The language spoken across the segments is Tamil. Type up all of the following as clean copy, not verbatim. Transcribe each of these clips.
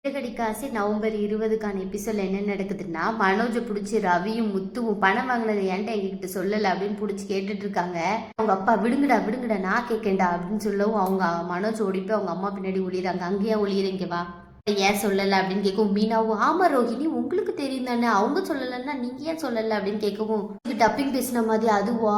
கடிக்காசி நவம்பர் 20க்கான எபிசோட்ல என்ன நடக்குதுன்னா, மனோஜை பிடிச்சி ரவியும் முத்துவும் பணம் வாங்கினது ஏன்டா எங்ககிட்ட சொல்லல அப்படின்னு பிடிச்சி கேட்டுட்டு இருக்காங்க. அவங்க அப்பா விடுங்கடா விடுங்கடா நான் கேட்கேன்டா அப்படின்னு சொல்லவும் அவங்க மனோஜ் ஓடி போய் அவங்க அம்மா பின்னாடி ஒளியிறாங்க. அங்கேயே ஒளியிறீங்க வா, ஏன் சொல்லல அப்படின்னு கேட்கவும் மீனாவும் ஆமா ரோஹிணி உங்களுக்கு தெரியும் தானே, அவங்க சொல்லலைன்னா நீங்க ஏன் சொல்லல அப்படின்னு கேட்கவும் டப்பிங் பேசின மாதிரி அதுவா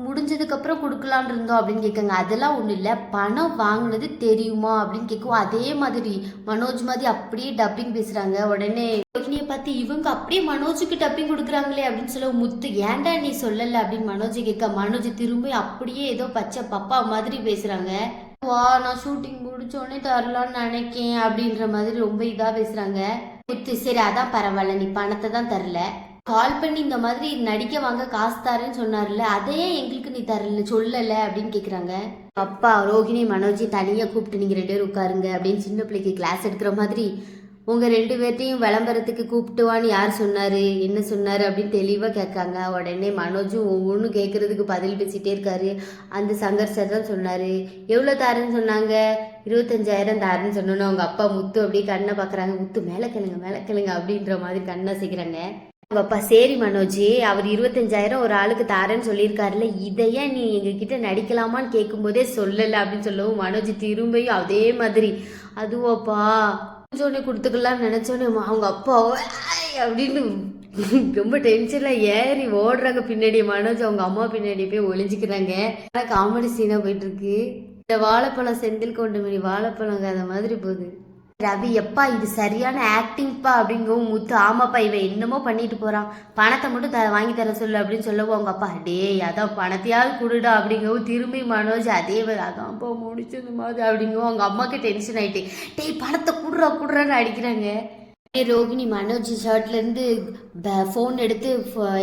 முடிஞ்சதுக்கு அப்புறம் கொடுக்கலான் இருந்தோம் அப்படின்னு கேட்காங்க. அதெல்லாம் ஒண்ணும் இல்ல, பணம் வாங்கினது தெரியுமா அப்படின்னு கேட்கவும் அதே மாதிரி மனோஜ் மாதிரி அப்படியே டப்பிங் பேசுறாங்க. உடனே ரோஹிணியை பார்த்து இவங்க அப்படியே மனோஜுக்கு டப்பிங் கொடுக்குறாங்களே அப்படின்னு சொல்ல முத்து ஏன்டா நீ சொல்லல அப்படின்னு மனோஜ் கேட்க மனோஜ் திரும்பி அப்படியே ஏதோ பச்சை பப்பா மாதிரி பேசுறாங்க. வா நான் ஷூட்டிங் முடிச்சோடனே தரலான்னு நினைக்கேன் அப்படின்ற மாதிரி ரொம்ப இதா பேசுறாங்க. முத்து சரி அதான் பரவாயில்ல, நீ பணத்தை தான் தரல, கால் பண்ணி இந்த மாதிரி நடிக்க வாங்க காசு தரேன்னு சொன்னார்ல அதையே எங்களுக்கு நீ தரல சொல்லல அப்படின்னு கேக்குறாங்க. அப்பா ரோஹிணி மனோஜி தனியா கூப்பிட்டு நீங்க 2 பேரும் உட்காருங்க அப்படின்னு சின்ன பிள்ளைக்கு கிளாஸ் எடுக்கிற மாதிரி உங்க 2 பேர்த்தையும் விளம்பரத்துக்கு கூப்பிட்டுவான்னு யார் சொன்னாரு என்ன சொன்னாரு அப்படின்னு தெளிவா கேட்காங்க. உடனே மனோஜும் ஒவ்வொன்றும் கேட்கறதுக்கு பதில் பேசிட்டே இருக்காரு. அந்த சங்கர் சார் தான் சொன்னாரு எவ்வளோ தாருன்னு சொன்னாங்க, 25,000 தாருன்னு சொன்னோன்னு அவங்க அப்பா முத்து அப்படியே கண்ணை பார்க்குறாங்க. முத்து மேலே கிளுங்க அப்படின்ற மாதிரி கண்ணை செய்கிறாங்க. அவங்க அப்பா சரி மனோஜி அவர் 25,000 ஒரு ஆளுக்கு தாரேன்னு சொல்லியிருக்காருல்ல, இதையே நீ எங்ககிட்ட நடிக்கலாமான்னு கேட்கும்போதே சொல்லலை அப்படின்னு சொல்லவும் மனோஜ் திரும்பியும் அதே மாதிரி அதுவாப்பா கொஞ்சோடனே கொடுத்துக்கலாம்னு நினைச்சோன்னே அவங்க அப்பா அப்படின்னு ரொம்ப டென்ஷன்ல ஏறி ஓடுறாங்க பின்னாடி. மனோஜ் அவங்க அம்மா பின்னாடி போய் ஒளிஞ்சுக்கிறாங்க. காமெடி சீனா போயிட்டு இருக்கு. இந்த வாழைப்பழம் செந்தில் கொண்டு மணி வாழைப்பழம் கதை மாதிரி போகுது. ரவி எப்பா இது சரியான ஆக்டிங்ப்பா அப்படிங்கவும் முத்து ஆமாப்பா இவன் என்னமோ பண்ணிட்டு போறான், பணத்தை மட்டும் வாங்கி தர சொல்லு அப்படின்னு சொல்லவும் அவங்க அப்பா டேய் அதான் பணத்தையாவது கொடுடா அப்படிங்கவும் திரும்பி மனோஜ் அதே அதான்ப்பா முடிச்சது மாதிரி அப்படிங்கவும் அவங்க அம்மாவுக்கு டென்ஷன் ஆயிட்டு டேய் பணத்தை குடுறான்னு அடிக்கிறாங்க. ரோகிணி மனோஜ் ஷர்ட்ல இருந்து ஃபோன் எடுத்து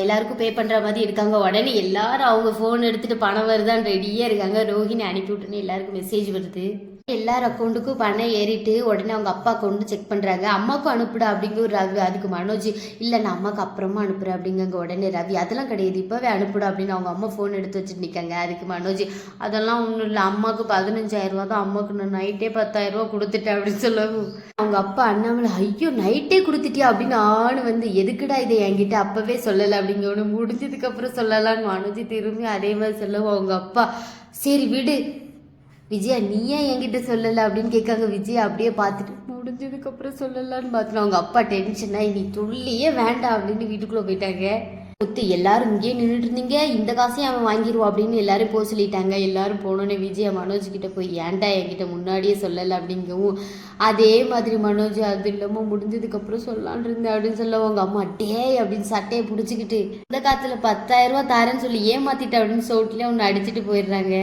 எல்லாருக்கும் பே பண்ற மாதிரி இருக்காங்க. உடனே எல்லாரும் அவங்க ஃபோன் எடுத்துட்டு பணம் வருதான்னு ரெடியா இருக்காங்க. ரோகிணி அனுப்பி விட்டுன்னு எல்லாருக்கும் மெசேஜ் வருது. எல்லார் அக்கௌண்ட்டுக்கும் பணம் ஏறிட்டு உடனே அவங்க அப்பா அக்கௌண்ட் செக் பண்ணுறாங்க. அம்மாவுக்கும் அனுப்புடா அப்படிங்கிற ரவி. அதுக்கு மனோஜ் இல்லை நான் அம்மாவுக்கு அப்புறமா அனுப்புகிறேன் அப்படிங்க. உடனே ரவி அதெல்லாம் கிடையாது இப்போவே அனுப்புடா அப்படின்னு அவங்க அம்மா ஃபோன் எடுத்து வச்சுட்டு நிற்காங்க. அதுக்கு மனோஜ் அதெல்லாம் ஒன்றும் இல்லை, அம்மாவுக்கு 15,000 தான், அம்மாவுக்கு நான் நைட்டே 10,000 கொடுத்துட்டேன் அப்படின்னு சொல்லவும் அவங்க அப்பா அண்ணாமலை ஐயோ நைட்டே கொடுத்துட்டியா அப்படின்னு வந்து எதுக்குடா இதை என்கிட்ட அப்பவே சொல்லலை அப்படிங்க. ஒன்று முடிஞ்சதுக்கு அப்புறம் சொல்லலான்னு மனோஜ் திரும்பி அதே மாதிரி சொல்லவும் அவங்க அப்பா சரி விடு விஜயா நீ ஏன் என்கிட்ட சொல்லலை அப்படின்னு கேட்காங்க. விஜயா அப்படியே பார்த்துட்டு முடிஞ்சதுக்கு அப்புறம் சொல்லலான்னு பார்த்துட்டு அவங்க அப்பா டென்ஷனா நீ துள்ளியே வேண்டாம் அப்படின்னு வீட்டுக்குள்ளே போயிட்டாங்க. முத்து எல்லாரும் இங்கேயே நின்றுட்டு இருந்தீங்க, இந்த காசையும் அவன் வாங்கிடுவான் அப்படின்னு எல்லாரும் போக சொல்லிட்டாங்க. எல்லாரும் போனோன்னே விஜயா மனோஜ் கிட்ட போய் ஏன்டா என்கிட்ட முன்னாடியே சொல்லலை அப்படிங்கவும் அதே மாதிரி மனோஜ் அது இல்லாமல் முடிஞ்சதுக்கு அப்புறம் சொல்லான் இருந்தேன் அப்படின்னு சொல்ல அவங்க அம்மா டே அப்படின்னு சட்டையை பிடிச்சிக்கிட்டு இந்த காத்துல 10,000 தாரேன்னு சொல்லி ஏமாத்திட்ட அப்படின்னு சோட்டில ஒன்று அடிச்சுட்டு போயிடுறாங்க.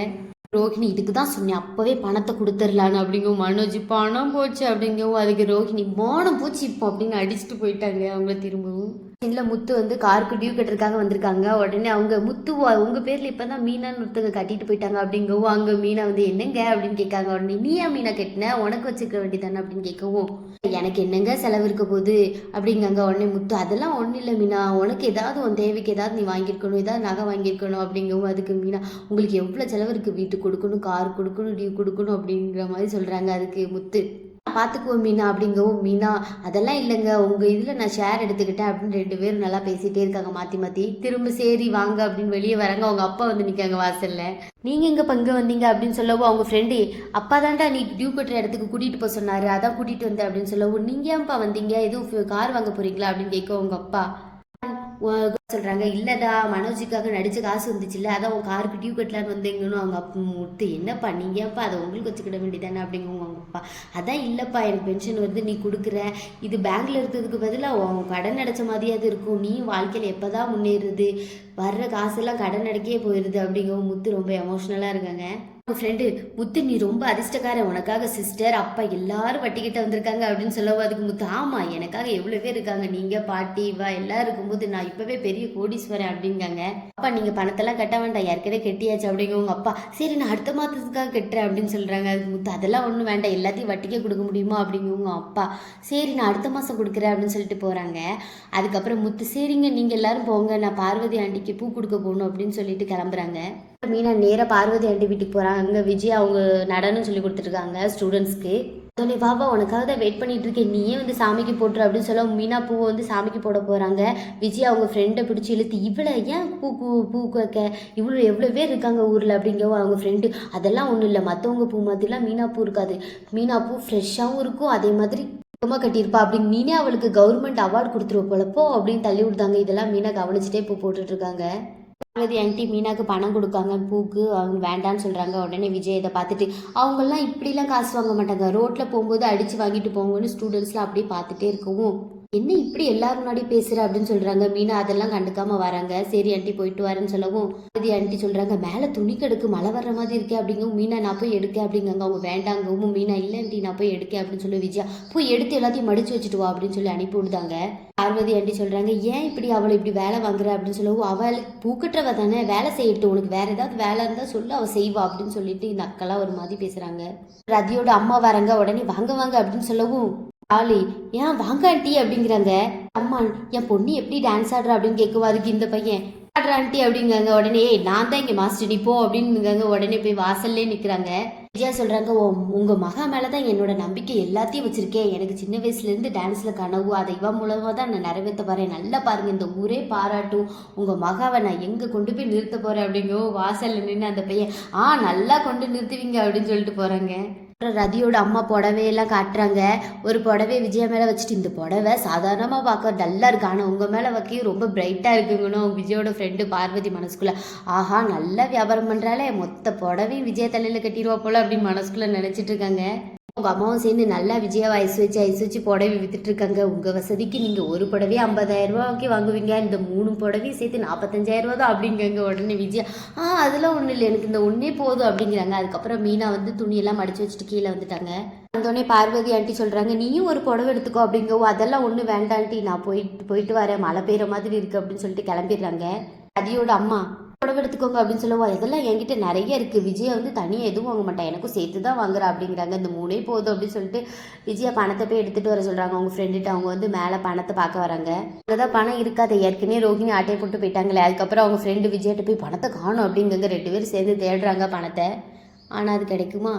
ரோஹிணி இதுக்கு தான் சொன்னேன் அப்பவே பணத்தை கொடுத்துடலான்னு அப்படிங்கவும் மனோஜ் பணம் போச்சு அப்படிங்கவும் அதுக்கு ரோஹிணி மோனம் போச்சு இப்போ அப்படின்னு அடிச்சுட்டு போயிட்டாங்க. அவங்க திரும்பவும் இல்லை முத்து வந்து காருக்கு டியூ கட்டுறதுக்காக வந்திருக்காங்க. உடனே அவங்க முத்து உங்க பேர்ல இப்பதான் மீனான்னு ஒருத்தவங்க கட்டிட்டு போயிட்டாங்க அப்படிங்கவும் அங்க மீனா வந்து என்னங்க அப்படின்னு கேட்காங்க. உடனே நீயா மீனா கட்டின உனக்கு வச்சுக்க வேண்டியதானே அப்படின்னு கேட்கவும் எனக்கு என்னங்க செலவு இருக்க போகுது அப்படிங்காங்க. உடனே முத்து அதெல்லாம் ஒன்றும் இல்லை மீனா, உனக்கு ஏதாவது உன் தேவைக்கு ஏதாவது நீ வாங்கியிருக்கணும், ஏதாவது நகை வாங்கியிருக்கணும் அப்படிங்கவும் அதுக்கு மீனா உங்களுக்கு எவ்வளோ செலவு இருக்குது, வீட்டுக்கு கொடுக்கணும், கார் கொடுக்கணும், டியூ கொடுக்கணும் அப்படிங்கிற மாதிரி சொல்கிறாங்க. அதுக்கு முத்து பார்த்துக்குவோம் மீனா அப்படிங்கவும் மீனா அதெல்லாம் இல்லைங்க உங்கள் இதில் நான் ஷேர் எடுத்துக்கிட்டேன் அப்படின்னு 2 பேரும் நல்லா பேசிகிட்டே இருக்காங்க மாற்றி மாற்றி. திரும்ப சரி வாங்க அப்படின்னு வெளியே வராங்க. அவங்க அப்பா வந்து நிற்காங்க வாசலில். நீங்கள் எங்கே பங்கு வந்தீங்க அப்படின்னு சொல்லவும் அவங்க ஃப்ரெண்டு அப்பா தான்டா நீ டியூ கட்டுற இடத்துக்கு கூட்டிகிட்டு போக சொன்னார் அதான் கூட்டிகிட்டு வந்தேன் அப்படின்னு சொல்லவும் நீங்கள் ஏன்ப்பா வந்தீங்க எதுவும் கார் வாங்க போகிறீங்களா அப்படின்னு கேட்க உங்கள் அப்பா சொல்றாங்க இல்லடா மனோஜுக்காக நடிச்ச காசு வந்துச்சுல்ல அதான் உன் காருக்கு டியூ கட்டலான்னு வந்தீங்கன்னு அவங்க அப்பா முத்து என்னப்பா நீங்க ஏன்ப்பா அதை உங்களுக்கு வச்சுக்கிட வேண்டியதானே அப்படிங்குவாங்க அவங்க அப்பா அதான் இல்லப்பா எனக்கு பென்ஷன் வருது நீ கொடுக்குற இது பேங்க்ல இருக்கிறதுக்கு பதிலாக உன் கடன் அடைச்ச மாதிரியாவது இருக்கும், நீ வாழ்க்கையில எப்பதான் முன்னேறுது வர்ற காசெல்லாம் கடன் அடைக்கே போயிடுது அப்படிங்கவும் முத்து ரொம்ப எமோஷ்னலா இருக்காங்க. உங்கள் ஃப்ரெண்டு முத்து நீ ரொம்ப அதிர்ஷ்டக்காரன், உனக்காக சிஸ்டர் அப்பா எல்லாரும் வட்டிக்கிட்ட வந்திருக்காங்க அப்படின்னு சொல்லவும் அதுக்கு முத்து ஆமாம் எனக்காக எவ்வளோ பேர் இருக்காங்க, நீங்கள் பாட்டி வா எல்லாம் இருக்கும்போது நான் இப்போவே பெரிய கோடீஸ்வரன் அப்படிங்காங்க. அப்பா நீங்கள் பணத்தெல்லாம் கட்ட வேண்டாம் ஏற்கனவே கட்டியாச்சு அப்படிங்க. அப்பா சரி நான் அடுத்த மாதத்துக்காக கட்டுறேன் அப்படின்னு சொல்கிறாங்க. அதுக்கு முத்து அதெல்லாம் ஒன்றும் வேண்டாம் எல்லாத்தையும் வட்டிக்கே கொடுக்க முடியுமா அப்படிங்குவோங்க. அப்பா சரி நான் அடுத்த மாதம் கொடுக்குறேன் அப்படின்னு சொல்லிட்டு போகிறாங்க. அதுக்கப்புறம் முத்து சரிங்க நீங்கள் எல்லாரும் போங்க நான் பார்வதி ஆண்டிக்கு பூ கொடுக்க போகணும் அப்படின்னு சொல்லிட்டு கிளம்புறாங்க. மீனா நேராக பார்வதி ஆண்டி வீட்டுக்கு போகிறாங்க. அங்கே விஜய் அவங்க நடனம் சொல்லி கொடுத்துருக்காங்க ஸ்டூடெண்ட்ஸ்க்கு. உடனே பாபா உனக்காக தான் வெயிட் பண்ணிட்டு இருக்கேன், நீயே வந்து சாமிக்கு போட்டுரு அப்படின்னு சொல்ல மீனா பூவை வந்து சாமிக்கு போட போகிறாங்க. விஜய் அவங்க ஃப்ரெண்டை பிடிச்சி இழுத்து இவ்வளோ ஏன் பூ வைக்க, இவ்வளோ எவ்வளோ பேர் இருக்காங்க ஊரில் அப்படிங்கவும் அவங்க ஃப்ரெண்டு அதெல்லாம் ஒன்றும் இல்லை, மற்றவங்க பூ மாதிரிலாம் மீனா பூ இருக்காது, மீனா பூ ஃப்ரெஷ்ஷாகவும் இருக்கும், அதே மாதிரி சுத்தமாக கட்டியிருப்பா அப்படின்னு மீனே அவளுக்கு கவர்மெண்ட் அவார்டு கொடுத்துருவ போலப்போ அப்படின்னு தள்ளி விடுதாங்க. இதெல்லாம் மீனா கவனிச்சுட்டே பூ போட்டுட்ருக்காங்க. பார்வதி ஆண்டி மீனாக்கு பணம் கொடுக்காங்க பூக்கு, அவங்க வேண்டான்னு சொல்கிறாங்க. உடனே விஜய் இதை பார்த்துட்டு அவங்கெல்லாம் இப்படிலாம் காசு வாங்க மாட்டாங்க, ரோட்டில் போகும்போது அடித்து வாங்கிட்டு போங்கன்னு ஸ்டூடெண்ட்ஸ்லாம் அப்படியே பார்த்துட்டே இருக்கவும் என்ன இப்படி எல்லாரும் முன்னாடி பேசுகிற அப்படின்னு சொல்கிறாங்க. மீனா அதெல்லாம் கண்டுக்காமல் வராங்க. சரி ஆண்டி போயிட்டு வரேன்னு சொல்லவும் பார்வதி ஆண்டி சொல்கிறாங்க மேலே துணி கெடுக்கு மழை வர்ற மாதிரி இருக்கே அப்படிங்கவும் மீனா நான் போய் எடுக்க அப்படிங்காங்க. அவங்க வேண்டாங்கவும் மீனா இல்லை ஆண்டி நான் போய் எடுக்க அப்படின்னு சொல்லி விஜயா போய் எடுத்து எல்லாத்தையும் மடிச்சு வச்சுட்டு வா அப்படின்னு சொல்லி அனுப்பி விடுதாங்க. பார்வதி ஆண்டி சொல்கிறாங்க ஏன் இப்படி அவளை இப்படி வேலை வாங்குற அப்படின்னு சொல்லவும் அவளுக்கு பூக்கட்டுறவ தானே வேலை செய்யட்டும், உனக்கு வேற ஏதாவது வேலை இருந்தால் சொல்லு அவள் செய்வா அப்படின்னு சொல்லிட்டு இந்த அக்கெல்லாம் ஒரு மாதிரி பேசுகிறாங்க. ரதியோட அம்மா வராங்க. உடனே வாங்க வாங்க அப்படின்னு சொல்லவும் ஆளி ஏன் வாங்க ஆண்டி அப்படிங்கிறாங்க. அம்மா என் பொண்ணு எப்படி டான்ஸ் ஆடுறா அப்படின்னு கேட்குவா. அதுக்கு இந்த பையன் ஆடுற ஆண்டி அப்படிங்காங்க. உடனே நான் தான் இங்கே மாஸ்டர் நிப்போம் அப்படின்னுங்க. உடனே போய் வாசல்லே நிற்கிறாங்க. விஜயா சொல்கிறாங்க உங்கள் மகா மேலே தான் என்னோட நம்பிக்கை எல்லாத்தையும் வச்சுருக்கேன், எனக்கு சின்ன வயசுலேருந்து டான்ஸில் கனவு, அதை இவன் மூலமாக தான் நான் நிறைவேற்ற போகிறேன், நல்லா பாருங்கள் இந்த ஊரே பாராட்டும், உங்கள் மகாவை நான் எங்கே கொண்டு போய் நிறுத்த போகிறேன் அப்படிங்கோ. வாசலில் நின்று அந்த பையன் நல்லா கொண்டு நிறுத்துவீங்க அப்படின்னு சொல்லிட்டு போகிறாங்க. அப்புறம் ரதியோட அம்மா புடவையெல்லாம் காட்டுறாங்க. ஒரு புடவை விஜயா மேலே வச்சுட்டு இந்த புடவை சாதாரணமாக பார்க்க டல்லாக இருக்கு, ஆனால் உங்கள் மேலே வைக்க ரொம்ப பிரைட்டாக இருக்குங்கன்னு விஜயோட ஃப்ரெண்டு பார்வதி மனசுக்குள்ளே ஆஹா நல்லா வியாபாரம் பண்ணுறாலே மொத்த புடவையும் விஜய தலையில் கட்டிடுவா போல அப்படின்னு மனசுக்குள்ளே நினச்சிட்டு இருக்காங்க. உங்கள் அம்மாவும் சேர்ந்து நல்லா விஜயாவை ஐஸ் வச்சு புடவை வித்துட்டு இருக்காங்க. உங்கள் வசதிக்கு நீங்கள் ஒரு புடவையே 50,000 ரூபாய்க்கு வாங்குவீங்க, இந்த 3 புடவையும் சேர்த்து 45,000 ரூபா தான் அப்படிங்காங்க. உடனே விஜயா அதெல்லாம் ஒன்றும் இல்லை எனக்கு இந்த ஒன்றே போதும் அப்படிங்கிறாங்க. அதுக்கப்புறம் மீனா வந்து துணியெல்லாம் மடிச்சு வச்சுட்டு கீழே வந்துட்டாங்க. வந்தோடனே பார்வதி ஆண்டி சொல்கிறாங்க நீயும் ஒரு புடவை எடுத்துக்கோ அப்படிங்கவோ. அதெல்லாம் ஒன்றும் வேண்டாண்டி நான் போயிட்டு வரேன், மழை பெய்கிற மாதிரி இருக்குது அப்படின்னு சொல்லிட்டு கிளம்பிடுறாங்க. ரதியோட அம்மா புடவை எடுத்துக்கோங்க அப்படின்னு சொல்லுவா. இதெல்லாம் என்கிட்ட நிறைய இருக்குது, விஜயா வந்து தனியாக எதுவும் வாங்க மாட்டேன், எனக்கும் சேர்த்து தான் வாங்குறா அப்படிங்கிறாங்க. இந்த 3 போதும் அப்படின்னு சொல்லிட்டு விஜயா பணத்தை போய் எடுத்துகிட்டு வர சொல்கிறாங்க அவங்க ஃப்ரெண்டுகிட்ட. அவங்க வந்து மேலே பணத்தை பார்க்க வராங்க. அங்கே தான் பணம் இருக்காது, ஏற்கனவே ரோஹிணி ஆட்டையை போட்டு போயிட்டாங்களே. அதுக்கப்புறம் அவங்க ஃப்ரெண்டு விஜயாட்ட போய் பணத்தை காணும் அப்படிங்காங்க. 2 பேரும் சேர்ந்து தேடுறாங்க பணத்தை. ஆனால் அது கிடைக்குமா?